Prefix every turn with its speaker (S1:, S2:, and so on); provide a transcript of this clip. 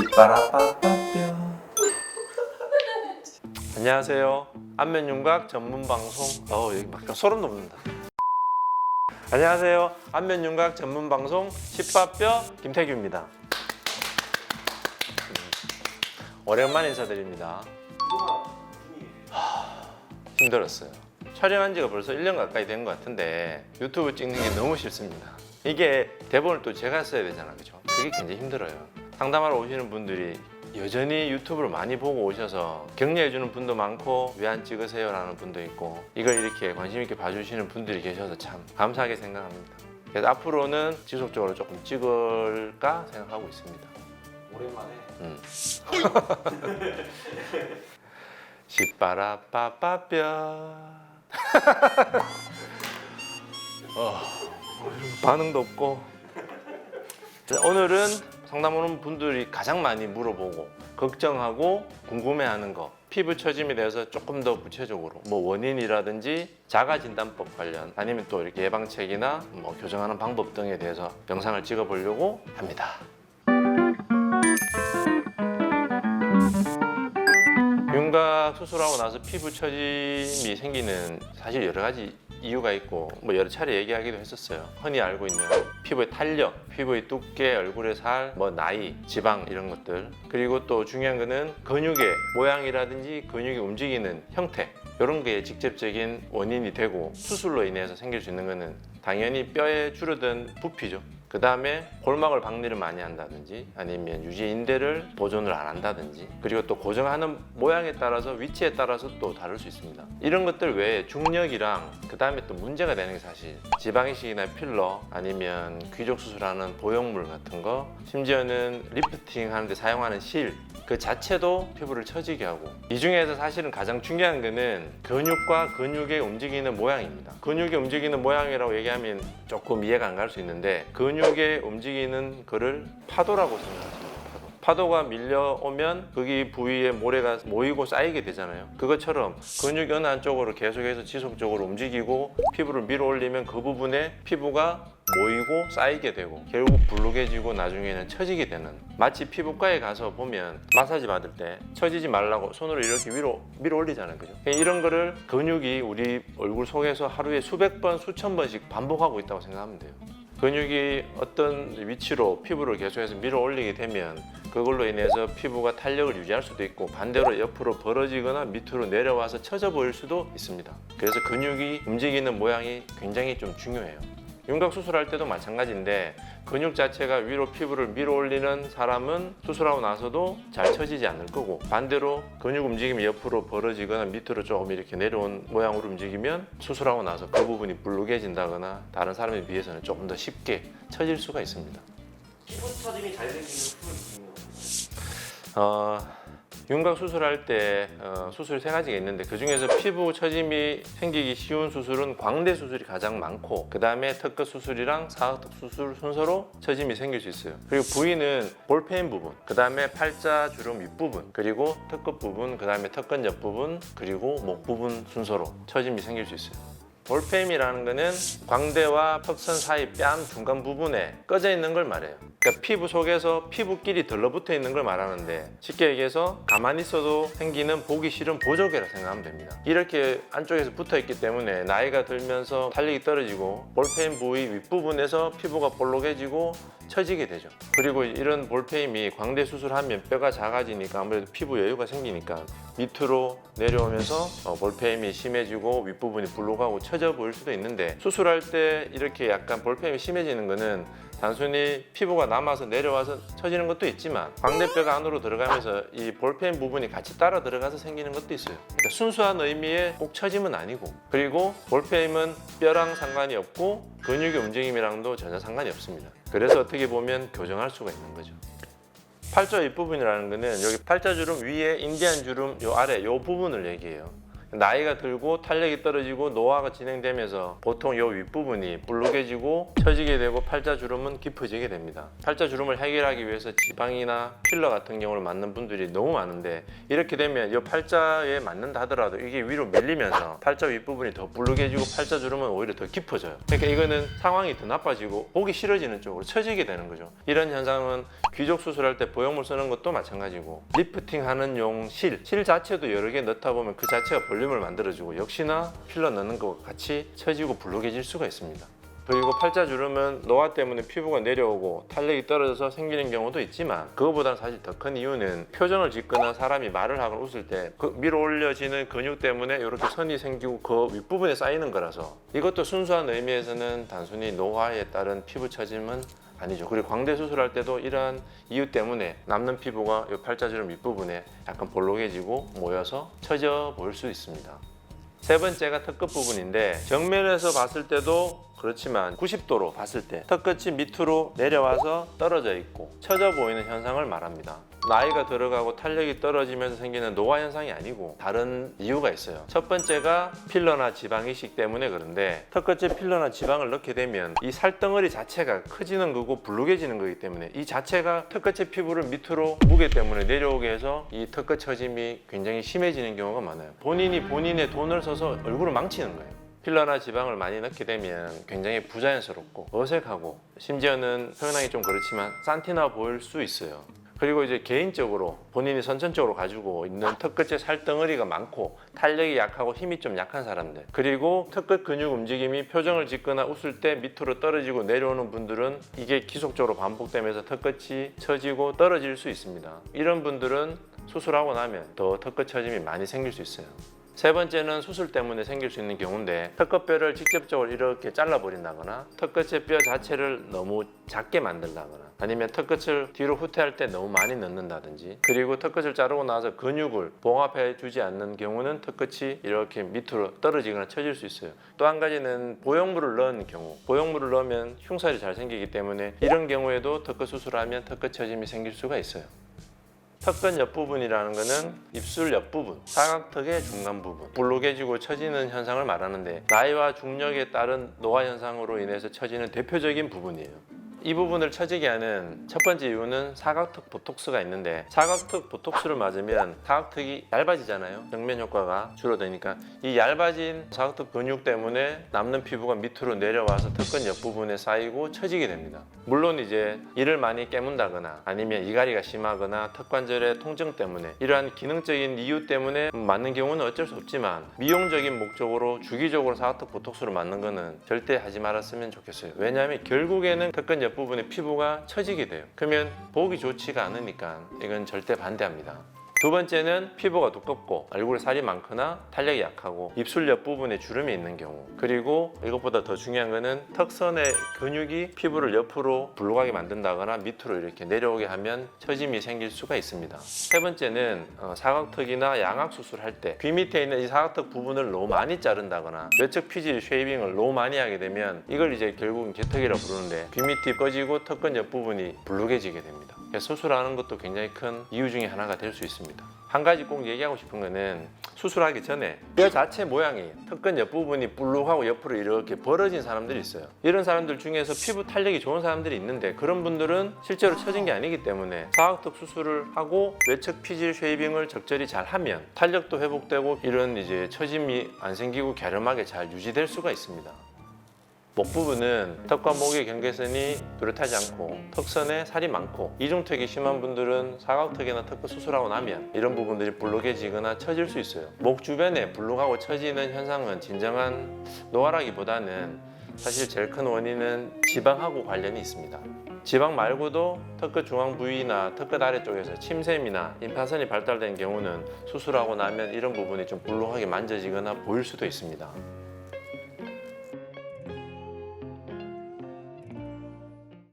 S1: 뒷바라빠빠뼈.
S2: 안녕하세요. 안면윤곽 전문 방송. 여기 막 소름 돋는다. 안녕하세요. 안면윤곽 전문 방송 십바뼈 김태규입니다. 오랜만에 인사드립니다. 힘들었어요. 촬영한 지가 벌써 1년 가까이 된 것 같은데 유튜브 찍는 게 너무 싫습니다. 이게 대본을 또 제가 써야 되잖아, 그죠? 그게 굉장히 힘들어요. 상담하러 오시는 분들이 여전히 유튜브를 많이 보고 오셔서 격려해주는 분도 많고 왜 안 찍으세요? 라는 분도 있고 이걸 이렇게 관심 있게 봐주시는 분들이 계셔서 참 감사하게 생각합니다. 그래서 앞으로는 지속적으로 조금 찍을까 생각하고 있습니다.
S1: 오랜만에.
S2: 시빠라빠빠뼈. 반응도 없고. 자, 오늘은 상담 오는 분들이 가장 많이 물어보고 걱정하고 궁금해하는 거, 피부 처짐에 대해서 조금 더 구체적으로 원인이라든지 자가진단법 관련 아니면 또 이렇게 예방책이나 교정하는 방법 등에 대해서 영상을 찍어보려고 합니다. 윤곽 수술하고 나서 피부 처짐이 생기는 사실 여러 가지 이유가 있고 여러 차례 얘기하기도 했었어요. 흔히 알고 있는 피부의 탄력, 피부의 두께, 얼굴의 살, 나이, 지방 이런 것들. 그리고 또 중요한 거는 근육의 모양이라든지 근육이 움직이는 형태 이런 게 직접적인 원인이 되고 수술로 인해서 생길 수 있는 거는 당연히 뼈에 줄어든 부피죠. 그 다음에 골막을 박리를 많이 한다든지 아니면 유지인대를 보존을 안 한다든지 그리고 또 고정하는 모양에 따라서 위치에 따라서 또 다를 수 있습니다. 이런 것들 외에 중력이랑 그 다음에 또 문제가 되는 게 사실 지방이식이나 필러 아니면 귀족 수술하는 보형물 같은 거 심지어는 리프팅 하는데 사용하는 실 그 자체도 피부를 처지게 하고 이 중에서 사실은 가장 중요한 거는 근육과 근육의 움직이는 모양입니다. 근육이 움직이는 모양이라고 얘기하면 조금 이해가 안 갈 수 있는데 근육의 움직이는 거를 파도라고 생각하시면 돼요. 파도가 밀려오면 거기 부위에 모래가 모이고 쌓이게 되잖아요. 그것처럼 근육이 어느 한쪽으로 계속해서 지속적으로 움직이고 피부를 밀어 올리면 그 부분에 피부가 모이고 쌓이게 되고 결국 불룩해지고 나중에는 처지게 되는, 마치 피부과에 가서 보면 마사지 받을 때 처지지 말라고 손으로 이렇게 위로 밀어 올리잖아요, 그죠? 이런 거를 근육이 우리 얼굴 속에서 하루에 수백 번 수천 번씩 반복하고 있다고 생각하면 돼요. 근육이 어떤 위치로 피부를 계속해서 밀어 올리게 되면 그걸로 인해서 피부가 탄력을 유지할 수도 있고 반대로 옆으로 벌어지거나 밑으로 내려와서 처져 보일 수도 있습니다. 그래서 근육이 움직이는 모양이 굉장히 좀 중요해요. 윤곽 수술할 때도 마찬가지인데 근육 자체가 위로 피부를 밀어 올리는 사람은 수술하고 나서도 잘 처지지 않을 거고 반대로 근육 움직임이 옆으로 벌어지거나 밑으로 조금 이렇게 내려온 모양으로 움직이면 수술하고 나서 그 부분이 불룩해진다거나 다른 사람에 비해서는 조금 더 쉽게 처질 수가 있습니다.
S1: 피부 처짐이 잘 생기는 풀은
S2: 윤곽 수술할 때 수술 세 가지가 있는데 그 중에서 피부 처짐이 생기기 쉬운 수술은 광대 수술이 가장 많고 그 다음에 턱끝 수술이랑 사각턱 수술 순서로 처짐이 생길 수 있어요. 그리고 부위는 볼펜 부분, 그 다음에 팔자 주름 윗부분, 그리고 턱끝 부분, 그 다음에 턱끝 옆부분, 그리고 목 부분 순서로 처짐이 생길 수 있어요. 볼펜이라는 거는 광대와 턱선 사이 뺨 중간 부분에 꺼져 있는 걸 말해요. 그러니까 피부 속에서 피부끼리 들러붙어 있는 걸 말하는데 쉽게 얘기해서 가만히 있어도 생기는 보기 싫은 보조개라 생각하면 됩니다. 이렇게 안쪽에서 붙어 있기 때문에 나이가 들면서 탄력이 떨어지고 볼펜 부위 윗부분에서 피부가 볼록해지고 처지게 되죠. 그리고 이런 볼펜이 광대 수술하면 뼈가 작아지니까 아무래도 피부 여유가 생기니까 밑으로 내려오면서 볼펜이 심해지고 윗부분이 불룩하고 처져 보일 수도 있는데 수술할 때 이렇게 약간 볼펜이 심해지는 거는 단순히 피부가 남아서 내려와서 처지는 것도 있지만 광대뼈가 안으로 들어가면서 이 볼펜 부분이 같이 따라 들어가서 생기는 것도 있어요. 그러니까 순수한 의미의 꼭 처짐은 아니고 그리고 볼펜은 뼈랑 상관이 없고 근육의 움직임이랑도 전혀 상관이 없습니다. 그래서 어떻게 보면 교정할 수가 있는 거죠. 팔자 윗부분이라는 거는 여기 팔자주름 위에 인디안 주름 요 아래 요 부분을 얘기해요. 나이가 들고 탄력이 떨어지고 노화가 진행되면서 보통 이 윗부분이 불룩해지고 처지게 되고 팔자주름은 깊어지게 됩니다. 팔자주름을 해결하기 위해서 지방이나 필러 같은 경우를 맞는 분들이 너무 많은데, 이렇게 되면 이 팔자에 맞는다 하더라도 이게 위로 밀리면서 팔자 윗부분이 더 불룩해지고 팔자주름은 오히려 더 깊어져요. 그러니까 이거는 상황이 더 나빠지고 보기 싫어지는 쪽으로 처지게 되는 거죠. 이런 현상은 귀족 수술할 때 보형물 쓰는 것도 마찬가지고, 리프팅 하는 용 실 자체도 여러 개 넣다 보면 그 자체가 볼륨을 만들어주고 역시나 필러 넣는 것과 같이 처지고 불룩해질 수가 있습니다. 그리고 팔자주름은 노화 때문에 피부가 내려오고 탄력이 떨어져서 생기는 경우도 있지만, 그거보다는 사실 더 큰 이유는 표정을 짓거나 사람이 말을 하거나 웃을 때 그 밀어 올려지는 근육 때문에 이렇게 선이 생기고 그 윗부분에 쌓이는 거라서, 이것도 순수한 의미에서는 단순히 노화에 따른 피부 처짐은 아니죠. 그리고 광대 수술할 때도 이러한 이유 때문에 남는 피부가 이 팔자주름 윗부분에 약간 볼록해지고 모여서 처져 보일 수 있습니다. 세 번째가 턱끝 부분인데, 정면에서 봤을 때도 그렇지만 90도로 봤을 때 턱끝이 밑으로 내려와서 떨어져 있고 처져 보이는 현상을 말합니다. 나이가 들어가고 탄력이 떨어지면서 생기는 노화 현상이 아니고 다른 이유가 있어요. 첫 번째가 필러나 지방 이식 때문에 그런데, 턱끝에 필러나 지방을 넣게 되면 이 살덩어리 자체가 커지는 거고 불룩해지는 거기 때문에 이 자체가 턱끝의 피부를 밑으로 무게 때문에 내려오게 해서 이 턱끝 처짐이 굉장히 심해지는 경우가 많아요. 본인이 본인의 돈을 써서 얼굴을 망치는 거예요. 필러나 지방을 많이 넣게 되면 굉장히 부자연스럽고 어색하고 심지어는 표현하기 좀 그렇지만 산티나 보일 수 있어요. 그리고 이제 개인적으로 본인이 선천적으로 가지고 있는 턱끝의 살덩어리가 많고 탄력이 약하고 힘이 좀 약한 사람들, 그리고 턱끝 근육 움직임이 표정을 짓거나 웃을 때 밑으로 떨어지고 내려오는 분들은 이게 지속적으로 반복되면서 턱끝이 처지고 떨어질 수 있습니다. 이런 분들은 수술하고 나면 더 턱끝 처짐이 많이 생길 수 있어요. 세 번째는 수술 때문에 생길 수 있는 경우인데, 턱끝뼈를 직접적으로 이렇게 잘라버린다거나 턱끝의 뼈 자체를 너무 작게 만든다거나, 아니면 턱끝을 뒤로 후퇴할 때 너무 많이 넣는다든지, 그리고 턱끝을 자르고 나서 근육을 봉합해 주지 않는 경우는 턱끝이 이렇게 밑으로 떨어지거나 처질 수 있어요. 또 한 가지는 보형물을 넣은 경우, 보형물을 넣으면 흉살이 잘 생기기 때문에 이런 경우에도 턱끝 수술하면 턱끝 처짐이 생길 수가 있어요. 턱끝 옆부분이라는 것은 입술 옆부분, 사각턱의 중간 부분, 불룩해지고 처지는 현상을 말하는데, 나이와 중력에 따른 노화 현상으로 인해서 처지는 대표적인 부분이에요. 이 부분을 처지게 하는 첫 번째 이유는 사각턱 보톡스가 있는데, 사각턱 보톡스를 맞으면 사각턱이 얇아지잖아요. 정면 효과가 줄어드니까 이 얇아진 사각턱 근육 때문에 남는 피부가 밑으로 내려와서 턱끝 옆부분에 쌓이고 처지게 됩니다. 물론 이제 이를 많이 깨문다거나 아니면 이갈이가 심하거나 턱관절의 통증 때문에 이러한 기능적인 이유 때문에 맞는 경우는 어쩔 수 없지만, 미용적인 목적으로 주기적으로 사각턱 보톡스를 맞는 거는 절대 하지 말았으면 좋겠어요. 왜냐하면 결국에는 턱끝 옆부분에 피부가 처지게 돼요. 그러면 보기 좋지가 않으니까 이건 절대 반대합니다. 두 번째는 피부가 두껍고 얼굴에 살이 많거나 탄력이 약하고 입술 옆부분에 주름이 있는 경우, 그리고 이것보다 더 중요한 거는 턱선의 근육이 피부를 옆으로 불룩하게 만든다거나 밑으로 이렇게 내려오게 하면 처짐이 생길 수가 있습니다. 세 번째는 사각턱이나 양악 수술할 때 귀 밑에 있는 이 사각턱 부분을 너무 많이 자른다거나 외척 피질 쉐이빙을 너무 많이 하게 되면 이걸 이제 결국은 개턱이라고 부르는데, 귀 밑이 꺼지고 턱끝 옆부분이 불룩해지게 됩니다. 수술하는 것도 굉장히 큰 이유 중에 하나가 될 수 있습니다. 한 가지 꼭 얘기하고 싶은 거는, 수술하기 전에 뼈 자체 모양이 턱끝 옆부분이 불룩하고 옆으로 이렇게 벌어진 사람들이 있어요. 이런 사람들 중에서 피부 탄력이 좋은 사람들이 있는데, 그런 분들은 실제로 처진 게 아니기 때문에 사각턱 수술을 하고 외척 피질 쉐이빙을 적절히 잘 하면 탄력도 회복되고 이런 이제 처짐이 안 생기고 갸름하게 잘 유지될 수가 있습니다. 목 부분은 턱과 목의 경계선이 뚜렷하지 않고 턱선에 살이 많고 이중턱이 심한 분들은 사각턱이나 턱끝 수술하고 나면 이런 부분들이 불룩해지거나 처질 수 있어요. 목 주변에 불룩하고 처지는 현상은 진정한 노화라기보다는 사실 제일 큰 원인은 지방하고 관련이 있습니다. 지방 말고도 턱끝 중앙 부위나 턱끝 아래쪽에서 침샘이나 임파선이 발달된 경우는 수술하고 나면 이런 부분이 좀 불룩하게 만져지거나 보일 수도 있습니다.